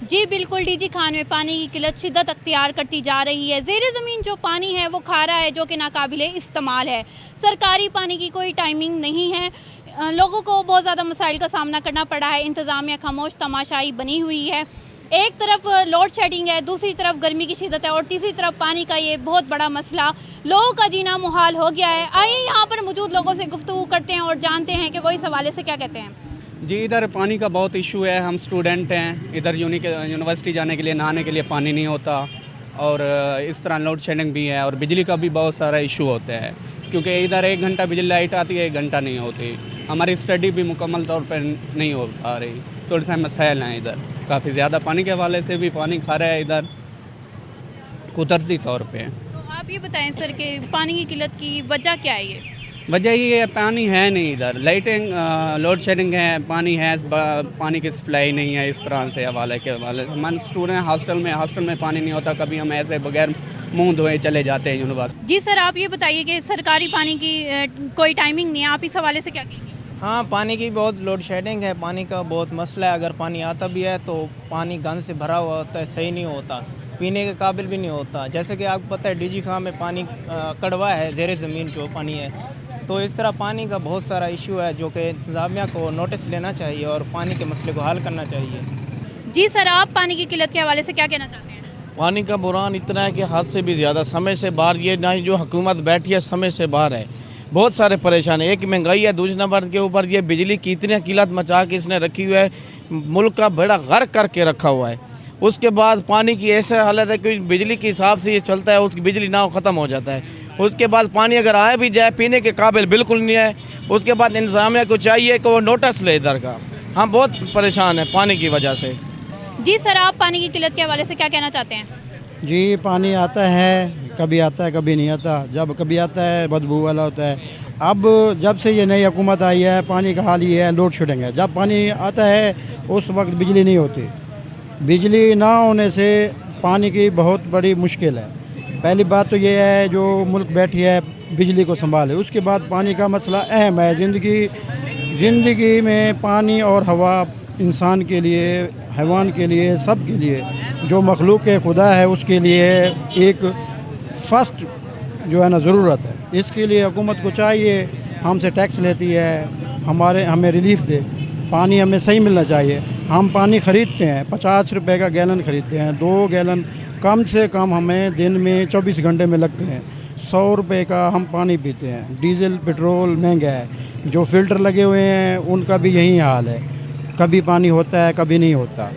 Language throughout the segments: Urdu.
جی بالکل ڈی جی خان میں پانی کی قلت شدت اختیار کرتی جا رہی ہے۔ زیر زمین جو پانی ہے وہ کھارا ہے، جو کہ ناقابل استعمال ہے۔ سرکاری پانی کی کوئی ٹائمنگ نہیں ہے۔ لوگوں کو بہت زیادہ مسائل کا سامنا کرنا پڑا ہے۔ انتظامیہ خاموش تماشائی بنی ہوئی ہے۔ ایک طرف لوڈ شیڈنگ ہے، دوسری طرف گرمی کی شدت ہے، اور تیسری طرف پانی کا یہ بہت بڑا مسئلہ لوگوں کا جینا محال ہو گیا ہے۔ آئیے یہاں پر موجود لوگوں سے گفتگو کرتے ہیں اور جانتے ہیں کہ وہ اس حوالے سے کیا کہتے ہیں۔ جی ادھر پانی کا بہت ایشو ہے۔ ہم اسٹوڈنٹ ہیں، ادھر یونیورسٹی جانے کے لیے نہانے کے لیے پانی نہیں ہوتا، اور اس طرح لوڈ شیڈنگ بھی ہے، اور بجلی کا بھی بہت سارا ایشو ہوتا ہے، کیونکہ ادھر 1 گھنٹہ بجلی لائٹ آتی ہے، 1 گھنٹہ نہیں ہوتی۔ ہماری اسٹڈی بھی مکمل طور پر نہیں ہو پا رہی، تھوڑے سے مسائل ہیں ادھر کافی زیادہ۔ پانی کے حوالے سے بھی پانی کھا رہا ہے ادھر قدرتی طور پہ۔ تو آپ یہ بتائیں سر کہ پانی کی قلت کی وجہ کیا ہے؟ یہ وجہ یہ ہے پانی ہے نہیں ادھر، لائٹنگ لوڈ شیڈنگ ہے، پانی ہے، پانی کی سپلائی نہیں ہے، اس طرح سے حوالے کے حوالے سے ہم اسٹوڈنٹ ہاسٹل میں پانی نہیں ہوتا، کبھی ہم ایسے بغیر منہ دھوئے چلے جاتے ہیں یونیورسٹی۔ جی سر آپ یہ بتائیے کہ سرکاری پانی کی کوئی ٹائمنگ نہیں ہے، آپ اس حوالے سے کیا کہیں گے؟ ہاں، پانی کی بہت لوڈ شیڈنگ ہے، پانی کا بہت مسئلہ ہے۔ اگر پانی آتا بھی ہے تو پانی گند سے بھرا ہوا ہوتا ہے، صحیح نہیں ہوتا، پینے کے قابل بھی نہیں ہوتا۔ جیسے کہ آپ کو پتہ ہے ڈی جی خان میں پانی کڑوا ہے، زیر زمین جو پانی ہے، تو اس طرح پانی کا بہت سارا ایشو ہے جو کہ انتظامیہ کو نوٹس لینا چاہیے اور پانی کے مسئلے کو حل کرنا چاہیے۔ جی سر آپ پانی کی قلت کے حوالے سے کیا کہنا چاہتے ہیں؟ پانی کا بحران اتنا ہے کہ حد سے بھی زیادہ، سمے سے باہر یہ نہ جو حکومت بیٹھی ہے سمے سے باہر ہے۔ بہت سارے پریشان ہیں، ایک مہنگائی ہے، دوسرے نمبر کے اوپر یہ بجلی کی اتنی قلت مچا کے اس نے رکھی ہوئی ہے، ملک کا بیڑا غرق کر کے رکھا ہوا ہے۔ اس کے بعد پانی کی ایسا حالت ہے کہ بجلی کے حساب سے یہ چلتا ہے، اس کی بجلی نہ ختم ہو جاتا ہے۔ اس کے بعد پانی اگر آئے بھی جائے پینے کے قابل بالکل نہیں ہے۔ اس کے بعد انتظامیہ کو چاہیے کہ وہ نوٹس لے ادھر کا۔ ہم بہت پریشان ہیں پانی کی وجہ سے۔ جی سر آپ پانی کی قلت کے حوالے سے کیا کہنا چاہتے ہیں؟ جی پانی آتا ہے، کبھی نہیں آتا۔ جب کبھی آتا ہے بدبو والا ہوتا ہے۔ اب جب سے یہ نئی حکومت آئی ہے پانی کا حال یہ ہے لوڈ شیڈنگ ہے۔ جب پانی آتا ہے اس وقت بجلی نہیں ہوتی۔ بجلی نہ ہونے سے پانی کی بہت بڑی مشکل ہے۔ پہلی بات تو یہ ہے جو ملک بیٹھی ہے بجلی کو سنبھالے۔ اس کے بعد پانی کا مسئلہ اہم ہے۔ زندگی میں پانی اور ہوا انسان کے لیے، حیوان کے لیے، سب کے لیے، جو مخلوق خدا ہے اس کے لیے ایک فرسٹ جو ہے نا ضرورت ہے۔ اس کے لیے حکومت کو چاہیے، ہم سے ٹیکس لیتی ہے، ہمیں ریلیف دے، پانی ہمیں صحیح ملنا چاہیے۔ ہم پانی خریدتے ہیں 50 روپے کا گیلن خریدتے ہیں، 2 گیلن کم سے کم ہمیں دن میں 24 گھنٹے میں لگتے ہیں۔ 100 روپے کا ہم پانی پیتے ہیں۔ ڈیزل پٹرول مہنگا ہے، جو فلٹر لگے ہوئے ہیں ان کا بھی یہی حال ہے، کبھی پانی ہوتا ہے کبھی نہیں ہوتا۔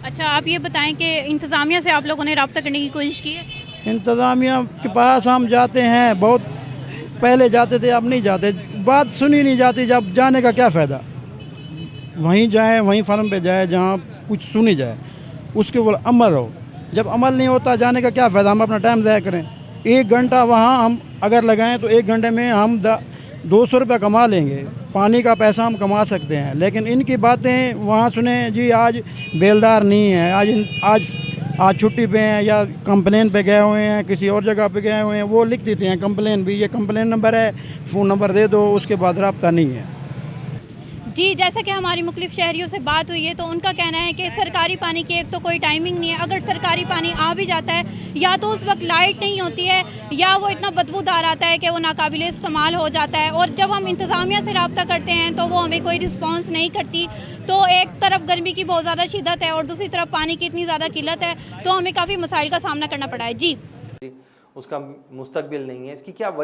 اچھا آپ یہ بتائیں کہ انتظامیہ سے آپ لوگوں نے رابطہ کرنے کی کوشش کی ہے؟ انتظامیہ کے پاس ہم جاتے ہیں، بہت پہلے جاتے تھے، اب نہیں جاتے۔ بات سنی نہیں جاتی، جب جانے کا کیا فائدہ؟ وہیں جائیں، وہیں فارم پہ جائیں جہاں کچھ سنی جائے، اس کے اوپر عمل ہو۔ جب عمل نہیں ہوتا جانے کا کیا فائدہ؟ ہم اپنا ٹائم ضائع کریں۔ 1 گھنٹہ وہاں ہم اگر لگائیں تو 1 گھنٹے میں ہم 200 روپے کما لیں گے۔ پانی کا پیسہ ہم کما سکتے ہیں، لیکن ان کی باتیں وہاں سنیں جی آج بیلدار نہیں ہے، آج چھٹی پہ ہیں یا کمپلین پہ گئے ہوئے ہیں، کسی اور جگہ پہ گئے ہوئے ہیں، وہ لکھ دیتے ہیں کمپلین بھی، یہ کمپلین نمبر ہے، فون نمبر دے دو، اس کے بعد رابطہ نہیں ہے۔ جی جیسا کہ ہماری مختلف شہریوں سے بات ہوئی ہے تو ان کا کہنا ہے کہ سرکاری پانی کی ایک تو کوئی ٹائمنگ نہیں ہے۔ اگر سرکاری پانی آ بھی جاتا ہے یا تو اس وقت لائٹ نہیں ہوتی ہے یا وہ اتنا بدبودار آتا ہے کہ وہ ناقابل استعمال ہو جاتا ہے، اور جب ہم انتظامیہ سے رابطہ کرتے ہیں تو وہ ہمیں کوئی رسپانس نہیں کرتی۔ تو ایک طرف گرمی کی بہت زیادہ شدت ہے اور دوسری طرف پانی کی اتنی زیادہ قلت ہے تو ہمیں کافی مسائل کا سامنا کرنا پڑا ہے۔ جی اس کا مستقبل نہیں ہے، اس کی کیا وجہ